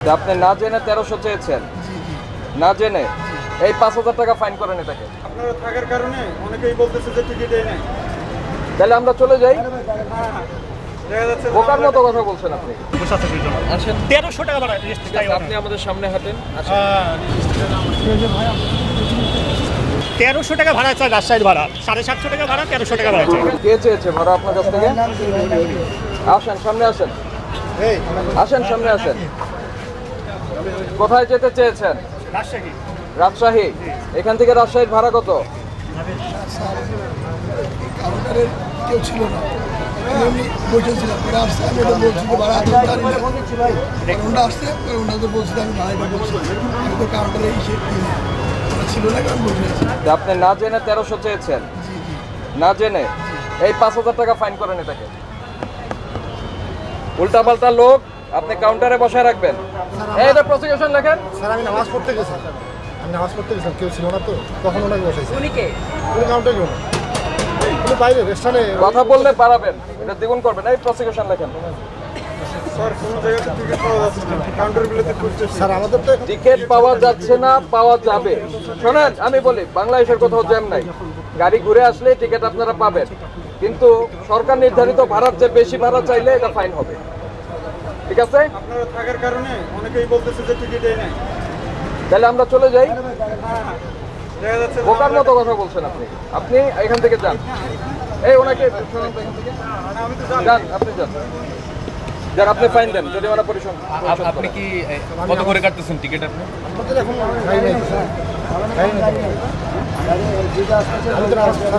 আপনি না জেনে 1300 চেয়েছেন, না জেনে এই 5000 টাকা ফাইন করেন এটাকে। আপনারা থাকার কারণে অনেকেই বলতেছে যে টিকিট দেয় নাই। তাহলে আমরা চলে যাই। দেখা যাচ্ছে বোকার মতো কথা বলছেন আপনি। আসেন, 1300 টাকা ভাড়া আপনি আমাদের সামনে হাঁটেন। আসেন। 1300 টাকা ভাড়া চাই, রাজশাহীর ভাড়া 750 টাকা ভাড়া, 1300 টাকা ভাড়া চাই। কে চেয়েছে ভাড়া আপনার কাছ থেকে? আসেন, সামনে আসেন। আসেন, সামনে আসেন। কোথায় যেতে চেয়েছেন? রাজশাহী। রাজশাহী। এখান থেকে রাজশাহীর ভাড়া কত? কাউন্টারে কেউ ছিল না, আমি বসেছিলাম। পরে আসছে, আমি ওটা বলছি যে ভাড়া আমি জানি না। ওটা আসছে, ওনাকে বলছি আমি ভাড়াটা বলছি, আমি তো কাউন্টারে এসে ওরা ছিল না, কারণ বসে আছি। আপনি না জেনে 1300 চেয়েছেন, না জেনে এই 5000 টাকা ফাইন করেন এটাকে। উল্টাপাল্টা লোক আপনি কাউন্টারে বসায় রাখবেন। এইটা প্রসিকিউশন লেখেন। স্যার আমি নামাজ পড়তে গেছিলাম, কেউ ছিল না তো, তখন ওনাকে বসাইছি। উনি কাউন্টারে কেউ না, উনি বাইরে রেস্টুরেন্টে। কথা বললে বাড়াবেন, এটা দ্বিগুণ করবেন। এই প্রসিকিউশন লেখেন। স্যার কোনো জায়গাতে টিকিট পাওয়া যাচ্ছে না, কাউন্টারগুলোতে খুঁজতেছি। স্যার আমাদের তো টিকিট পাওয়া যাচ্ছে না, পাওয়া যাবে। শোনেন, আমি বলি বাংলাদেশের কোথাও জ্যাম নাই, গাড়ি ঘুরে আসলে টিকিট আপনারা পাবেন। কিন্তু সরকার নির্ধারিত ভাড়ার চেয়ে বেশি ভাড়া চাইলে এটা ফাইন হবে। ঠিক আছে? আপনারা থাকার কারণে অনেকেই বলতেছে যে টিকিট দেয় নাই। তাহলে আমরা চলে যাই। দেখা যাচ্ছে বোকার মতো কথা বলছেন আপনি। আপনি এখান থেকে যান। এই ওনাকে সরান তো এখান থেকে। যান, আপনি যান। যান, আপনি ফাইন দেন, জরিমানা পরিশোধ। আপনি কি কত করে কাটতেছেন টিকিট আপনি? আমাদের এখন গাড়ি নেই স্যার, গাড়ি নেই।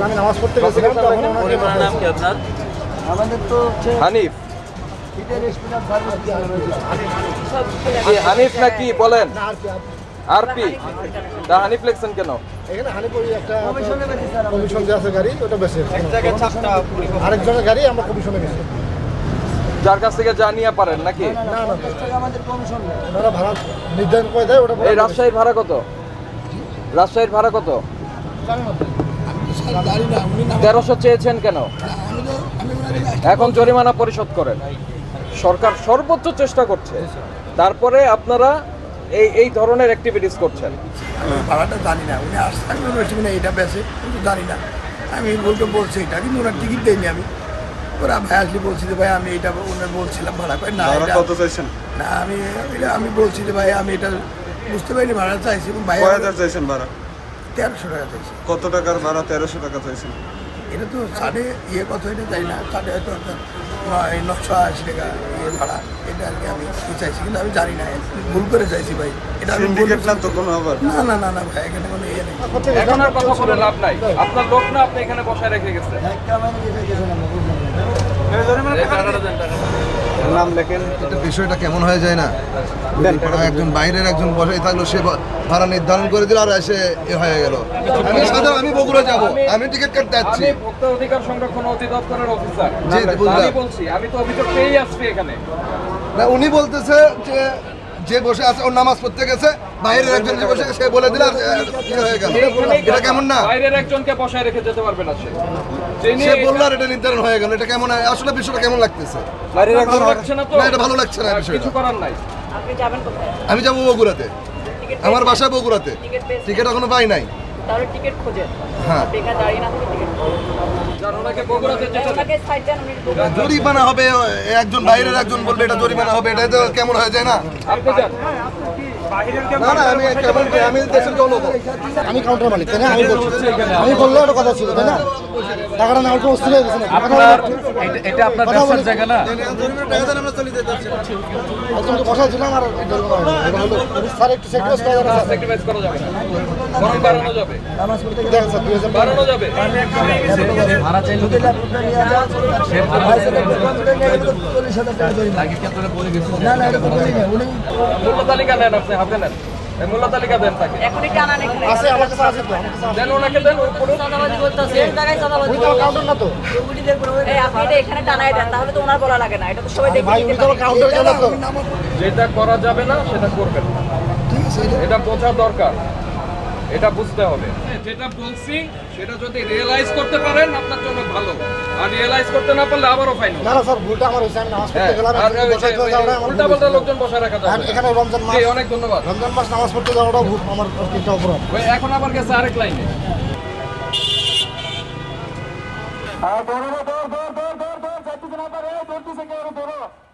আমি নামাজ পড়তে গেছিলাম, তখন ওনাকে নাম কি আপনার? হানিফ। কি হানিফ না কি বলেন? আরপি। তা হানিফ লেখছেন কেন? এখানে হানিপুরি একটা কমিশন যে আছে গাড়ি, ওটা বেশি। আরেকজনের গাড়ি আমরা কমিশনে গেছি। যার কাছ থেকে যা নিয়ে পারেন নাকি? না না, ওনারা ভাড়া নির্ধারণ করে দেয়, ওটা এই রাজশাহীর ভাড়া কত? রাজশাহীর ভাড়া কত? স্যার জানি না, উনি না, 1300 চেয়েছেন কেন? আমি ওনাকে এখন জরিমানা পরিশোধ করেন। সরকার সর্বোচ্চ চেষ্টা করছে, তারপরে আপনারা এই ধরনের অ্যাক্টিভিটিস করছেন। ভাড়াটা জানি না, উনি আসছে, আমি বলছি না এটা বেশি, কিন্তু জানি না। আমি বলতে বলছি এটা, কিন্তু ওনার টিকিট দেয়নি। আমি ওরা ভাই আসলে বলছি যে ভাই আমি এটা ওনার বলছিলাম ভাড়া করে না, ভাড়া এটা কত চাইছেন? না, আমি বলছি যে ভাই আমি এটা বুঝতে পারিনি ভাড়া চাইছি, এবং ভাই কয় হাজার চাইছেন ভাড়া? 1300 টাকা চাইছি। কত টাকার ভাড়া? 1300 টাকা চাইছেন। এটা তো সাড়ে কত, এটা চাই না, সাড়ে হয়তো 980 টাকা ভাড়া, এটা আর কি আমি চাইছি, কিন্তু আমি জানি না, ভুল করে চাইছি ভাই। এটা আমি সিন্ডিকেট না তো কোনো আবার? না ভাই, এখানে কোনো ইয়ে নেই। এখন আর কথা বলে লাভ নাই। আপনার লোক না, আপনি এখানে বসায় রেখে গেছেন। এই টাকাটা দেন, টাকাটা। নাম লেখেন। এটা বিষয়টা কেমন হয়ে যায় না? একজন বাইরের একজন বসাই থাকলো, সে ভাড়া নির্ধারণ করে দিল, আর এসে এ হয়ে গেল। আমি বগুড়া যাব, আমি টিকিট কাটতে যাচ্ছি। আমি ভোক্তা অধিকার সংরক্ষণ অধিদপ্তরের অফিসার। জি, বুঝলাম। আমি বলছি, আমি তো অভিযোগ পেয়েই আসছি এখানে। না, উনি বলতেছে যে বসে আছে ওর নামাজ পড়তে গেছে, বাইরের একজন যে বসে সে বলে দিল, আর কি হয়ে গেল। এটা কেমন না? বাইরের একজনকে বসায় রেখে যেতে পারবে না সে। সে বললো আর এটা নির্ধারণ হয়ে গেল। এটা কেমন? আসলে বিষয়টা কেমন লাগতেছে? বাইরের একজন লাগছে না তো? না, এটা ভালো লাগছে না বিষয়টা। কিছু করার নাই। আপনি যাবেন কোথায়? আমি যাবো বগুড়াতে, আমার বাসা বগুড়াতে। টিকিট পেয়েছেন? টিকিট এখনো পাই নাই। তাহলে টিকিট খোঁজেন। হ্যাঁ। আপনি এখানে দাঁড়িয়ে না থেকে টিকিট খোঁজেন। জান, ওনাকে বগুড়াতে যেতে দেন। ওনাকে সাইড দেন, উনি জরিমানা হবে, একজন বাইরের একজন বলবে এটা জরিমানা হবে, এটা তো কেমন হয়ে যায় না? আপনি যান। না, আমি দেশের জনগণ। আমি কাউন্টার মালিক, তাই না? আমি বললে একটা কথা ছিল, তাই না? টাকাটা না উঠে অস্থির হয়ে গেছে না। এটা আপনার ব্যবসার জায়গা না? একজনকে বসাইছিলাম, আর স্যার একটু স্যাক্রিফাইস করা যাবে। স্যাক্রিফাইস করা যাবে না, বরং বাড়ানো যাবে। দেখেন স্যার, 2000 বাড়ানো যাবে। ভাড়া চাইলে আগে কি আপনারা বলে গেছেন? মূল্য তালিকা নেন, আপনি হাতে নেন। এই মূল্য তালিকা দেন তাকে। এখনই টানান এখানে। আছে, আমার কাছে আছে তো, আমার কাছে আছে। দেন ওনাকে, দেন। চাঁদাবাজি করতেছে। এই জায়গায় চাঁদাবাজি উনি তো কাউন্টার না তো। এই আপনি এটা এখানে টানাই দেন, তাহলে তো ওনার বলা লাগে না। এটা তো সবাই দেখে ভাই উনি নিতে তো পারে। কাউন্টার চলে তো। যেটা করা যাবে না সেটা করবেন, এটা বোঝা দরকার। এটা বুঝতে হবে যেটা বলছি সেটা যদি রিয়েলাইজ করতে পারেন আপনার জন্য ভালো, আর রিয়েলাইজ করতে না পারলে আবারও ফাইন হবে। না না স্যার, ভুলটা আমার হয়েছে, আমি নামাজ পড়তে গেলাম, আর ওই বসাইতে যে যাওয়াটা আমার ভুল উল্টাপাল্টা হয়েছে। লোকজন বসায় রাখা যাবে আর না। এখানে রমজান মাস, জি, অনেক ধন্যবাদ। রমজান মাস নামাজ পড়তে যাওয়াটা ভুল, আমার একটা অপরাধ। ওই এখন আবার গেছে আরেক লাইনে। ধরো ধর ধর ধর ধর ধর ধর ধর ধর ধর ধর ধর ধর